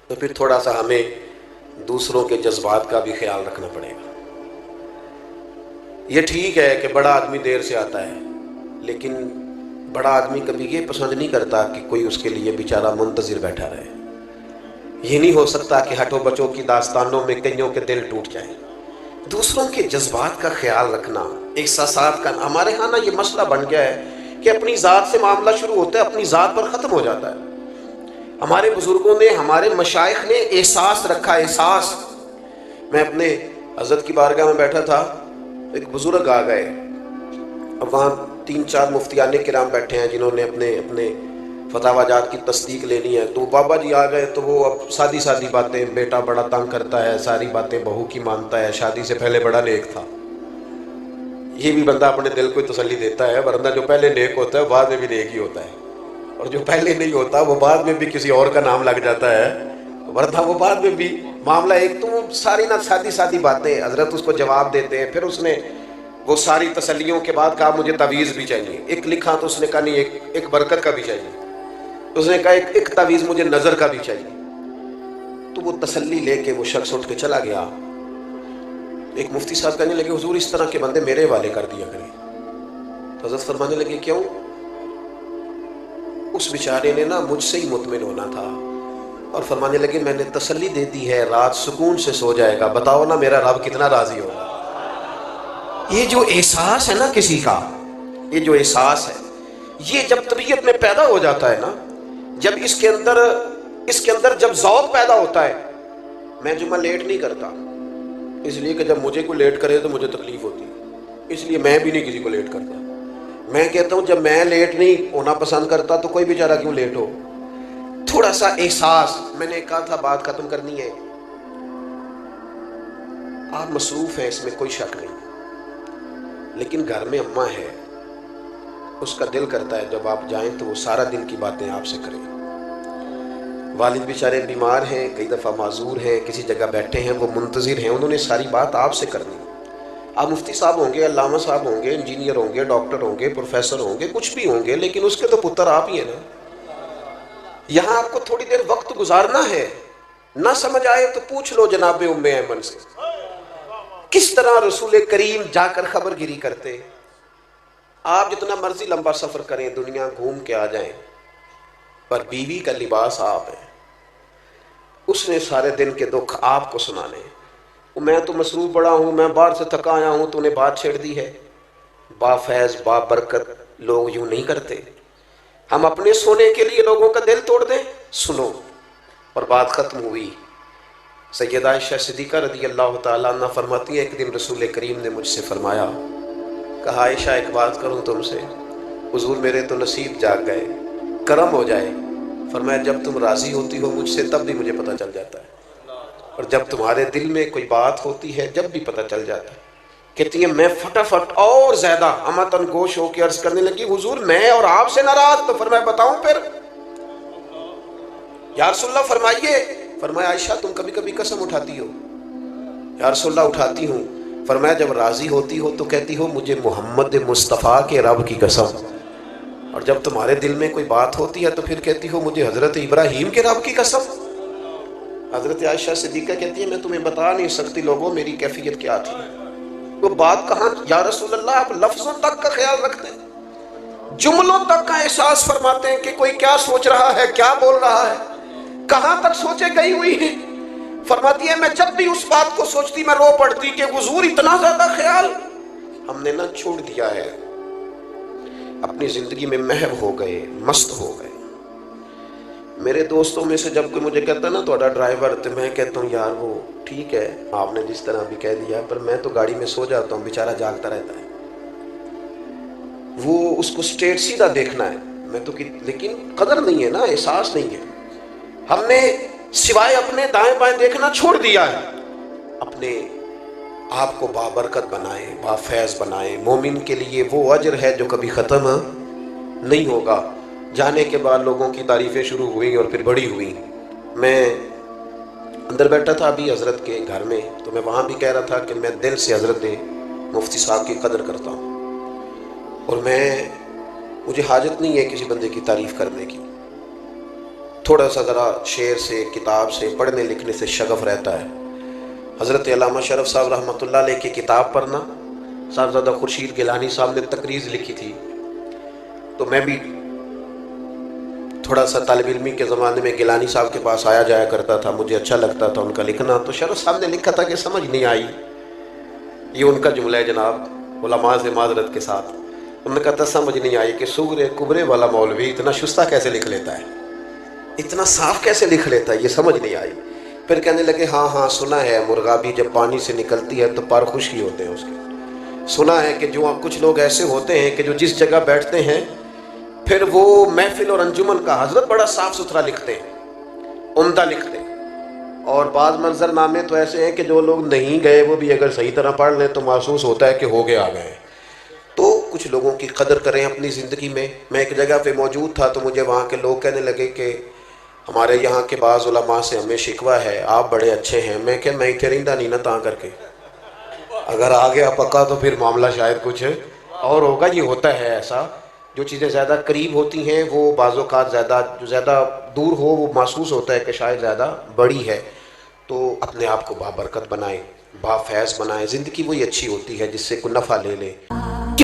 تو پھر تھوڑا سا ہمیں دوسروں کے جذبات کا بھی خیال رکھنا پڑے گا۔ یہ ٹھیک ہے کہ بڑا آدمی دیر سے آتا ہے، لیکن بڑا آدمی کبھی یہ پسند نہیں کرتا کہ کوئی اس کے لیے بیچارہ منتظر بیٹھا رہے۔ یہ نہیں ہو سکتا کہ ہٹو بچوں کی داستانوں میں کئیوں کے دل ٹوٹ جائیں۔ دوسروں کے جذبات کا خیال رکھنا، احساسات کا، ہمارے ہاں نا یہ مسئلہ بن گیا ہے کہ اپنی ذات سے معاملہ شروع ہوتا ہے، اپنی ذات پر ختم ہو جاتا ہے۔ ہمارے بزرگوں نے، ہمارے مشائخ نے احساس رکھا، احساس۔ میں اپنے حضرت کی بارگاہ میں بیٹھا تھا، ایک بزرگ آ گئے، اب وہاں 3-4 مفتیان کرام بیٹھے ہیں جنہوں نے اپنے فتاوی جات کی تصدیق لینی ہے، تو بابا جی آ گئے تو وہ اب سادی سادی باتیں، بیٹا بڑا تنگ کرتا ہے، ساری باتیں بہو کی مانتا ہے، شادی سے پہلے بڑا نیک تھا۔ یہ بھی بندہ اپنے دل کو تسلی دیتا ہے، ورنہ جو پہلے نیک ہوتا ہے بعد میں بھی نیک ہی ہوتا ہے، اور جو پہلے نہیں ہوتا وہ بعد میں بھی کسی اور کا نام لگ جاتا ہے، ورنہ وہ بعد میں بھی معاملہ ایک تو ساری نہ سادی سادی باتیں حضرت اس کو جواب دیتے ہیں۔ پھر اس نے وہ ساری تسلیوں کے بعد کہا مجھے تعویذ بھی چاہیے، ایک لکھا تو اس نے کہا نہیں ایک برکت کا بھی چاہیے، اس نے کہا ایک تعویذ مجھے نظر کا بھی چاہیے۔ تو وہ تسلی لے کے وہ شخص اٹھ کے چلا گیا۔ ایک مفتی صاحب کہنے لگے حضور اس طرح کے بندے میرے حوالے کر دیا کریں۔ تو حضرت فرمانے لگے کیوں؟ اس بیچارے نے نا مجھ سے ہی مطمئن ہونا تھا، اور فرمانے لگے میں نے تسلی دے دی ہے، رات سکون سے سو جائے گا، بتاؤ نا میرا رب کتنا راضی ہوگا۔ یہ جو احساس ہے نا کسی کا، یہ جو احساس ہے، یہ جب طبیعت میں پیدا ہو جاتا ہے نا، جب اس کے اندر جب ذوق پیدا ہوتا ہے۔ میں جمعہ لیٹ نہیں کرتا، اس لیے کہ جب مجھے کوئی لیٹ کرے تو مجھے تکلیف ہوتی ہے، اس لیے میں بھی نہیں کسی کو لیٹ کرتا۔ میں کہتا ہوں جب میں لیٹ نہیں ہونا پسند کرتا تو کوئی بیچارہ کیوں لیٹ ہو۔ تھوڑا سا احساس، میں نے کہا تھا بات ختم کرنی ہے، آپ مصروف ہیں اس میں کوئی شک نہیں، لیکن گھر میں اماں ہے، اس کا دل کرتا ہے جب آپ جائیں تو وہ سارا دن کی باتیں آپ سے کریں۔ والد بیچارے بیمار ہیں، کئی دفعہ معذور ہیں، کسی جگہ بیٹھے ہیں، وہ منتظر ہیں، انہوں نے ساری بات آپ سے کرنی۔ آپ مفتی صاحب ہوں گے، علامہ صاحب ہوں گے، انجینئر ہوں گے، ڈاکٹر ہوں گے، پروفیسر ہوں گے، کچھ بھی ہوں گے، لیکن اس کے تو پتر آپ ہی ہیں نا۔ یہاں آپ کو تھوڑی دیر وقت گزارنا ہے، نہ سمجھ آئے تو پوچھ لو جناب ام ایمن سے، کس طرح رسول کریم جا کر خبر گیری کرتے۔ آپ جتنا مرضی لمبا سفر کریں، دنیا گھوم کے آ جائیں، پر بیوی کا لباس آپ ہے، اس نے سارے دن کے دکھ آپ کو سنانے۔ میں تو مصروف بڑا ہوں، میں باہر سے تھکا آیا ہوں، تو نے بات چھیڑ دی ہے۔ با فیض با برکت لوگ یوں نہیں کرتے، ہم اپنے سونے کے لیے لوگوں کا دل توڑ دیں۔ سنو، اور بات ختم ہوئی۔ سیدہ عائشہ صدیقہ رضی اللہ تعالیٰ عنہ فرماتی ہے ایک دن رسول کریم نے مجھ سے فرمایا، کہا عائشہ ایک بات کروں تم سے؟ حضور میرے تو نصیب جاگ گئے، کرم ہو جائے۔ فرمایا جب تم راضی ہوتی ہو مجھ سے تب بھی مجھے پتہ چل جاتا ہے، اور جب تمہارے دل میں کوئی بات ہوتی ہے جب بھی پتہ چل جاتا ہے۔ کہتی ہیں میں فٹافٹ اور زیادہ امتن گوش ہو کے عرض کرنے لگی حضور میں اور آپ سے ناراض؟ تو فرمایا بتاؤں پھر؟ یا رسول اللہ فرمائیے۔ فرمایا عائشہ تم کبھی کبھی قسم اٹھاتی ہو؟ یا رسول اللہ اٹھاتی ہوں۔ فرمایا جب راضی ہوتی ہو تو کہتی ہو مجھے محمد مصطفیٰ کے رب کی قسم، اور جب تمہارے دل میں کوئی بات ہوتی ہے تو پھر کہتی ہو مجھے حضرت ابراہیم کے رب کی قسم۔ حضرت عائشہ صدیقہ کہتی ہے میں تمہیں بتا نہیں سکتی لوگوں میری کیفیت کیا تھی۔ وہ بات کہاں یا رسول اللہ آپ لفظوں تک کا خیال رکھتے ہیں، جملوں تک کا احساس فرماتے ہیں کہ کوئی کیا سوچ رہا ہے، کیا بول رہا ہے، کہاں تک سوچے گئی ہوئی ہے۔ فرماتی ہے میں جب بھی اس بات کو سوچتی میں رو پڑتی کہ حضور اتنا زیادہ خیال ہم نے نہ چھوڑ دیا ہے، اپنی زندگی میں محو ہو گئے، مست ہو گئے۔ میرے دوستوں میں سے جب کوئی مجھے کہتا ہے نا تھوڑا ڈرائیور، تو میں کہتا ہوں یار وہ ٹھیک ہے آپ نے جس طرح بھی کہہ دیا، پر میں تو گاڑی میں سو جاتا ہوں، بیچارہ جاگتا رہتا ہے، وہ اس کو اسٹریٹ سیدھا دیکھنا ہے، میں تو لیکن قدر نہیں ہے نا، احساس نہیں ہے۔ ہم نے سوائے اپنے دائیں بائیں دیکھنا چھوڑ دیا ہے۔ اپنے آپ کو بابرکت بنائیں، با فیض بنائیں۔ مومن کے لیے وہ اجر ہے جو کبھی ختم نہیں ہوگا۔ جانے کے بعد لوگوں کی تعریفیں شروع ہوئیں اور پھر بڑی ہوئیں۔ میں اندر بیٹھا تھا ابھی حضرت کے گھر میں، تو میں وہاں بھی کہہ رہا تھا کہ میں دل سے حضرت مفتی صاحب کی قدر کرتا ہوں، اور مجھے حاجت نہیں ہے کسی بندے کی تعریف کرنے کی، تھوڑا سا ذرا شعر سے، کتاب سے، پڑھنے لکھنے سے شغف رہتا ہے۔ حضرت علامہ شرف صاحب رحمۃ اللہ علیہ کی کتاب پڑھنا، صاحبزادہ خورشید گیلانی صاحب نے تقریض لکھی تھی، تو میں بھی تھوڑا سا طالب علمی کے زمانے میں گیلانی صاحب کے پاس آیا جایا کرتا تھا، مجھے اچھا لگتا تھا ان کا لکھنا۔ تو شرف صاحب نے لکھا تھا کہ سمجھ نہیں آئی، یہ ان کا جملہ ہے جناب، علماء سے معذرت کے ساتھ، انہوں نے کہا تھا سمجھ نہیں آئی کہ سغرے کبرے والا مولوی اتنا شستہ کیسے لکھ لیتا ہے، اتنا صاف کیسے لکھ لیتا ہے، یہ سمجھ نہیں آئی۔ پھر کہنے لگے ہاں ہاں سنا ہے، مرغابی جب پانی سے نکلتی ہے تو پر خشکی ہوتے ہیں اس کے، سنا ہے کہ جو کچھ لوگ ایسے ہوتے ہیں کہ جو جس جگہ بیٹھتے ہیں پھر وہ محفل اور انجمن کا حضرت بڑا صاف ستھرا لکھتے ہیں، عمدہ لکھتے ہیں، اور بعض منظر نامے تو ایسے ہیں کہ جو لوگ نہیں گئے وہ بھی اگر صحیح طرح پڑھ لیں تو محسوس ہوتا ہے کہ ہو گئے آ گئے۔ تو کچھ لوگوں کی قدر کریں اپنی زندگی میں۔ میں ایک جگہ پہ موجود تھا تو مجھے وہاں کے لوگ کہنے لگے کہ ہمارے یہاں کے بعض علماء سے ہمیں شکوہ ہے، آپ بڑے اچھے ہیں۔ میں کہ میں اتنے رہندہ نہیں نہ تاں کر کے، اگر آ گیا پکا تو پھر معاملہ شاید کچھ اور ہوگا۔ یہ ہوتا ہے ایسا، جو چیزیں زیادہ قریب ہوتی ہیں وہ بعض اوقات جو زیادہ دور ہو وہ محسوس ہوتا ہے کہ شاید زیادہ بڑی ہے۔ تو اپنے آپ کو بابرکت بنائیں، با فیض بنائیں، زندگی وہی اچھی ہوتی ہے جس سے کوئی نفع لے لے۔